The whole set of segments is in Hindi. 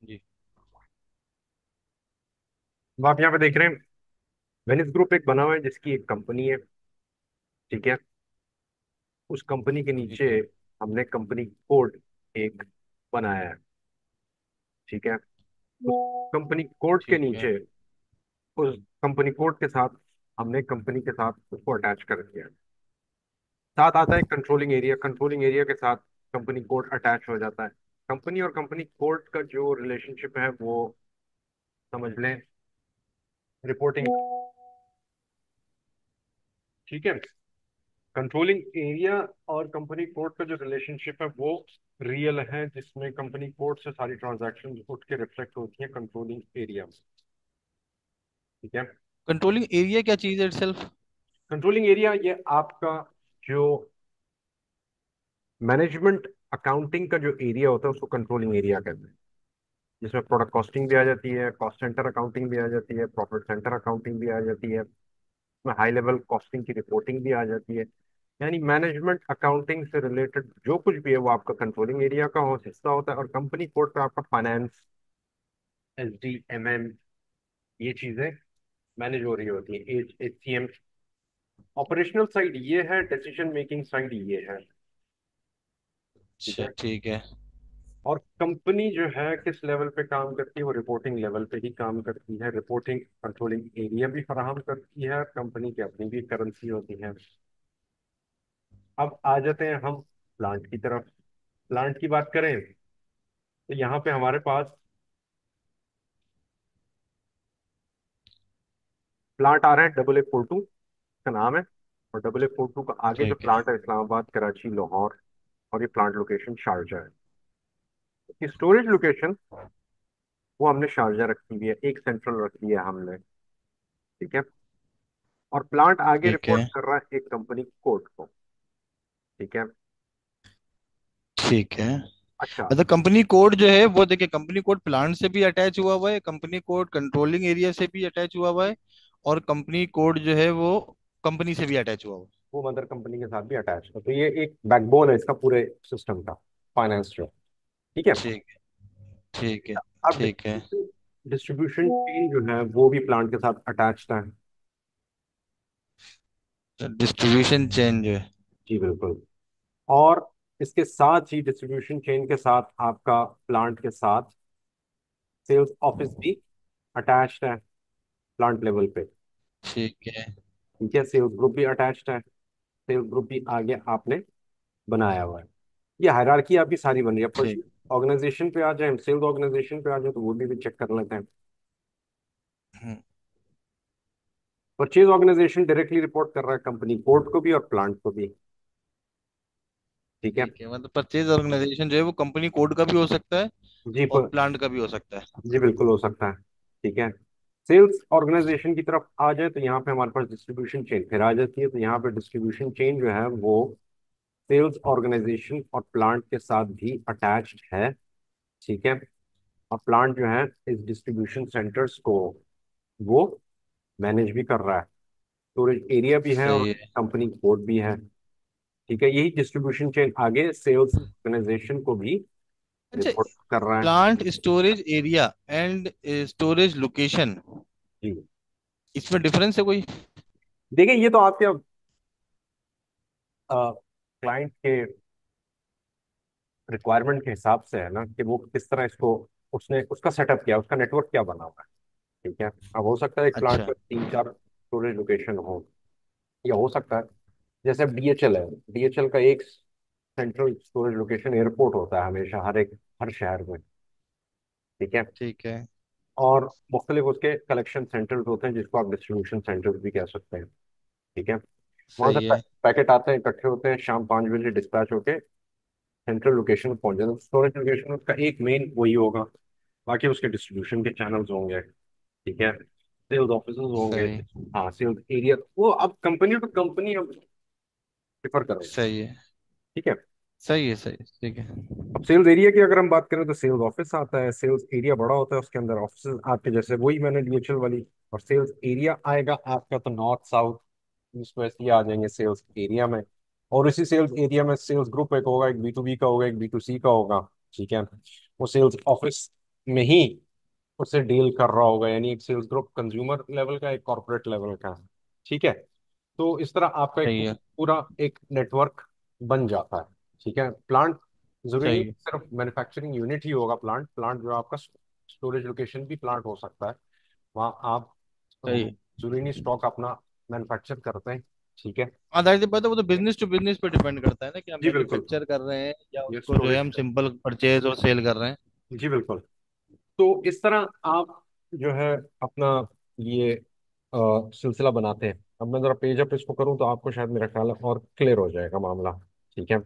जी। अब आप यहाँ पे देख रहे हैं, वेनिस ग्रुप एक बना हुआ है जिसकी एक कंपनी है। ठीक है। उस कंपनी के नीचे ठीक है। हमने कंपनी कोड एक बनाया है। ठीक है। उस कंपनी कोड के ठीक है। नीचे, उस कंपनी कोड के साथ हमने कंपनी के साथ उसको अटैच कर दिया है। साथ आता है कंट्रोलिंग एरिया, कंट्रोलिंग एरिया के साथ कंपनी कोड अटैच हो जाता है। कंपनी और कंपनी कोड का जो रिलेशनशिप है वो समझ लें, रिपोर्टिंग। ठीक है। कंट्रोलिंग एरिया और कंपनी कोड का जो रिलेशनशिप है वो रियल है, जिसमें कंपनी कोड से सारी ट्रांजैक्शन उठ के रिफ्लेक्ट होती है कंट्रोलिंग एरिया में। ठीक है। कंट्रोलिंग एरिया क्या चीज़ है इटसेल्फ? कंट्रोलिंग एरिया ये आपका जो मैनेजमेंट अकाउंटिंग का जो एरिया होता है उसको कंट्रोलिंग एरिया कहते हैं। जिसमें प्रोडक्ट कॉस्टिंग भी आ जाती है, कॉस्ट सेंटर अकाउंटिंग भी आ जाती है, प्रॉफिट सेंटर अकाउंटिंग भी आ जाती है, उसमें हाई लेवल कॉस्टिंग की रिपोर्टिंग भी आ जाती है। यानी मैनेजमेंट अकाउंटिंग से रिलेटेड जो कुछ भी है वो आपका कंट्रोलिंग एरिया का हिस्सा होता है। और कंपनी कोड पे आपका फाइनेंस, SDMM, ये चीजें मैनेज हो रही होती है। HCM। ऑपरेशनल साइड ये है, डिसीजन मेकिंग साइड ये है। ठीक अच्छा, है। ठीक है। और कंपनी जो है किस लेवल पे काम करती है, वो रिपोर्टिंग लेवल पे ही काम करती है। रिपोर्टिंग कंट्रोलिंग एरिया भी फराहम करती है, कंपनी की अपनी भी करेंसी होती है। अब आ जाते हैं हम प्लांट की तरफ। प्लांट की बात करें तो यहाँ पे हमारे पास प्लांट आ रहे हैं। AA42 का नाम है। और AA42 का आगे जो ठीक है। प्लांट है इस्लामाबाद, कराची, लाहौर। और ये प्लांट लोकेशन शारजा है। इसकी स्टोरेज लोकेशन वो हमने शारजा रखी हुई है, एक सेंट्रल रख दिया है हमने। ठीक है। और प्लांट आगे ठीक है। रिपोर्ट कर रहा है एक कंपनी कोर्ट को। ठीक है। ठीक है। अच्छा। मतलब कंपनी कोड जो है वो देखिए, कंपनी कोड प्लांट से भी अटैच हुआ हुआ है, कंपनी कोड कंट्रोलिंग एरिया से भी अटैच हुआ हुआ है, और कंपनी कोड जो है वो कंपनी से भी अटैच हुआ हुआ वो मदर कंपनी के साथ भी अटैच है, तो ये एक बैकबोन है इसका पूरे सिस्टम का, फाइनेंस जो। ठीक है। है। ठीक है। ठीक है। अब ठीक है। डिस्ट्रीब्यूशन चेन जो है वो भी प्लांट के साथ अटैच्ड है। डिस्ट्रीब्यूशन चेन जो है। जी बिल्कुल। और इसके साथ ही डिस्ट्रीब्यूशन चेन के साथ आपका प्लांट के साथ सेल्स ऑफिस भी अटैच्ड है प्लांट लेवल पे। ठीक है। ठीक है। सेल्स ग्रुप भी अटैच्ड है। सेल्स ग्रुप भी आगे आपने बनाया हुआ है। ये हायरार्की आपकी सारी बन रही है। पर ठीक। ऑर्गेनाइजेशन पे आ जाए, सेल्स ऑर्गेनाइजेशन पे आ जाए, तो वो भी चेक कर लेते हैं। हम्म। परचेज ऑर्गेनाइजेशन डायरेक्टली रिपोर्ट कर रहा है कंपनी कोर्ट को भी और प्लांट को भी। ठीक है। ठीक है, मतलब परचेज ऑर्गेनाइजेशन जो है वो कंपनी कोड का भी हो सकता है जी और प्लांट का भी हो सकता है। जी बिल्कुल हो सकता है। ठीक है। सेल्स ऑर्गेनाइजेशन की तरफ आ जाए तो यहाँ पे हमारे पास डिस्ट्रीब्यूशन चेन फिर आ जाती है। तो यहाँ पे डिस्ट्रीब्यूशन चेन जो है वो सेल्स ऑर्गेनाइजेशन और प्लांट के साथ भी अटैच्ड है। ठीक है। और प्लांट जो है इस डिस्ट्रीब्यूशन सेंटर्स को वो मैनेज भी कर रहा है। स्टोरेज एरिया भी है और सही है। कंपनी कोड भी है। ठीक है। यही डिस्ट्रीब्यूशन चेन आगे सेल्स ऑर्गेनाइजेशन को भी अच्छा, रिपोर्ट कर रहा है। Plant storage area and storage location, जी। इसमें डिफरेंस है कोई? देखिए ये तो आपके क्लाइंट के रिक्वायरमेंट के हिसाब से है ना, कि वो किस तरह इसको उसने उसका सेटअप किया, उसका नेटवर्क क्या बना हुआ है। ठीक है। अब हो सकता है एक प्लांट अच्छा। में 3 4 स्टोरेज लोकेशन हो, या हो सकता है जैसे अब DHL है, DHL का एक सेंट्रल स्टोरेज लोकेशन एयरपोर्ट होता है हमेशा, हर शहर में। ठीक है। ठीक है। और मुख्तलिफ उसके कलेक्शन सेंटर्स होते हैं जिसको आप डिस्ट्रीब्यूशन सेंटर्स भी कह सकते हैं। ठीक है। वहां से सही है। पैकेट आते हैं, इकट्ठे होते हैं, शाम 5 बजे डिस्पैच होके सेंट्रल लोकेशन पहुंच जाते हैं। स्टोरेज लोकेशन उसका एक मेन वही होगा। बाकी उसके डिस्ट्रीब्यूशन के चैनल्स होंगे। ठीक है। सेल्स ऑफिसर्स होंगे। सही। हाँ, सेल्स एरिया वो अब कंपनी टू कंपनी अब डिफर करेगा। सही है। ठीक है। सही है। सही है। ठीक है। अब सेल्स एरिया की अगर हम बात करें तो सेल्स ऑफिस आता है, सेल्स एरिया बड़ा होता है, उसके अंदर ऑफिस आते हैं, जैसे वही मैंने DHL वाली। और सेल्स एरिया आएगा आपका तो नॉर्थ साउथ ईस्ट वेस्ट ये आ जाएंगे सेल्स एरिया में। और इसी सेल्स एरिया में सेल्स ग्रुप एक होगा, एक B2B का होगा, एक B2C का होगा। ठीक है। वो सेल्स ऑफिस में ही उससे डील कर रहा होगा, यानी एक सेल्स ग्रुप कंज्यूमर लेवल का, एक कॉर्पोरेट लेवल का है। ठीक है। तो इस तरह आपका एक सही है। पूरा एक नेटवर्क बन जाता है। ठीक है। प्लांट जरूरी नहीं सही है। सिर्फ मैन्युफैक्चरिंग यूनिट ही होगा, प्लांट प्लांट जो आपका स्टोरेज लोकेशन भी प्लांट हो सकता है। वहाँ आप सही है। जरूरी नहीं स्टॉक अपना मैन्युफैक्चर करते हैं। ठीक है। हाँ, जाहिर सी बात है, वो तो बिजनेस टू बिजनेस पे डिपेंड करता है ना, कि हम जी बिल्कुल। मैन्युफैक्चर कर रहे हैं या ये उसको जो है स्टोरेज। हम सिंपल परचेज और सेल कर रहे हैं। जी बिल्कुल। तो इस तरह आप जो है अपना ये सिलसिला बनाते हैं। अब मैं जरा पेज अप इसको करूं तो आपको शायद मेरा ख्याल है और क्लियर हो जाएगा मामला। ठीक है।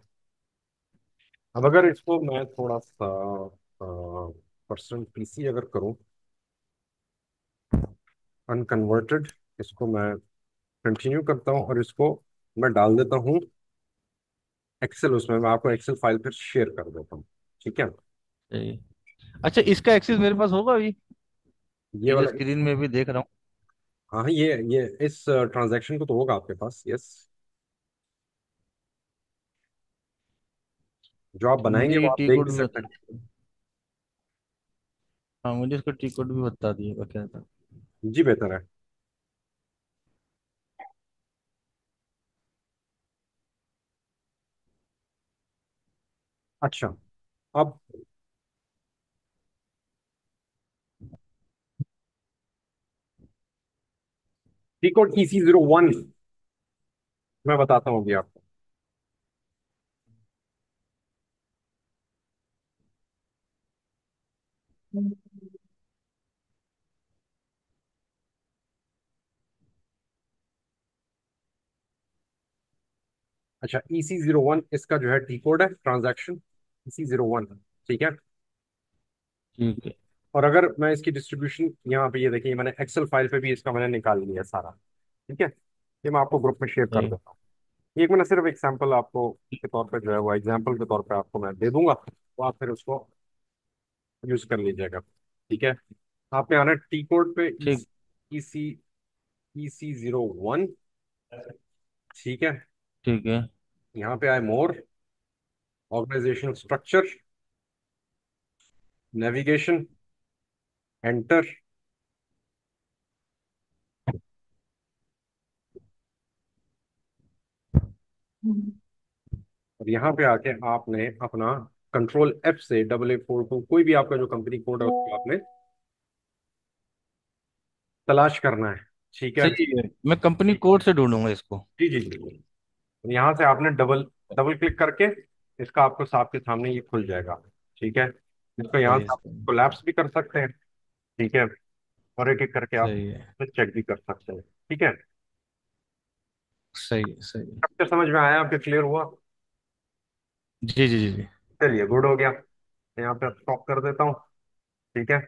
अब अगर इसको मैं थोड़ा सा पर्सनल पीसी अगर करूं, अनकन्वर्टेड, इसको मैं कंटिन्यू करता हूं और इसको मैं डाल देता हूं एक्सेल। उसमें मैं आपको एक्सेल फाइल फिर शेयर कर देता हूं। ठीक है। सही है। अच्छा, इसका एक्सेस मेरे पास होगा अभी? ये ये जो वाला स्क्रीन में भी देख रहा हूँ। हाँ हाँ, ये इस ट्रांजैक्शन को तो होगा आपके पास, यस। जो आप तो मुझे बनाएंगे वो ये आप टी देख भी कोड भी सकते हैं। बता। हाँ, मुझे इसका टी कोड भी बता दिए क्या था। जी बेहतर है। अच्छा। अब टी कोड EC01 मैं बताता हूँ अभी आपको। अच्छा, EC01 इसका जो है टी कोड है, ट्रांजैक्शन EC01। ठीक है। ठीक है। और अगर मैं इसकी डिस्ट्रीब्यूशन यहाँ पे, ये देखिए, मैंने एक्सेल फाइल पे भी इसका मैंने निकाल लिया है सारा। ठीक है। ये मैं आपको ग्रुप में शेयर कर सही। देता हूँ। एक मैंने सिर्फ एक सैंपल आपको के तौर पे जो है वो एग्जाम्पल के तौर पे आपको मैं दे दूंगा, तो आप फिर उसको यूज कर लीजिएगा। ठीक है। आपने आना टी कोड पे, ठीक। EC EC01। ठीक है। ठीक है। यहाँ पे आए मोर, ऑर्गेनाइजेशनल स्ट्रक्चर, नेविगेशन, एंटर। और यहाँ पे आके आपने अपना कंट्रोल F से 8842 कोई भी आपका जो कंपनी कोड है उसको आपने तलाश करना है। ठीक है। सही है, मैं कंपनी कोड से ढूंढूंगा इसको। जी जी जी। तो यहाँ से आपने डबल डबल क्लिक करके इसका आपको आपके सामने ये खुल जाएगा। ठीक है। इसको यहाँ सही है। से आप कोलैप्स भी कर सकते हैं। ठीक है। और एक एक करके आप सही है। चेक भी कर सकते हैं। ठीक है। सही है। सही है। स्ट्रक्चर समझ में आया आपके, क्लियर हुआ? जी जी जी जी। चलिए गुड हो गया। यहाँ पे स्टॉप कर देता हूँ। ठीक है।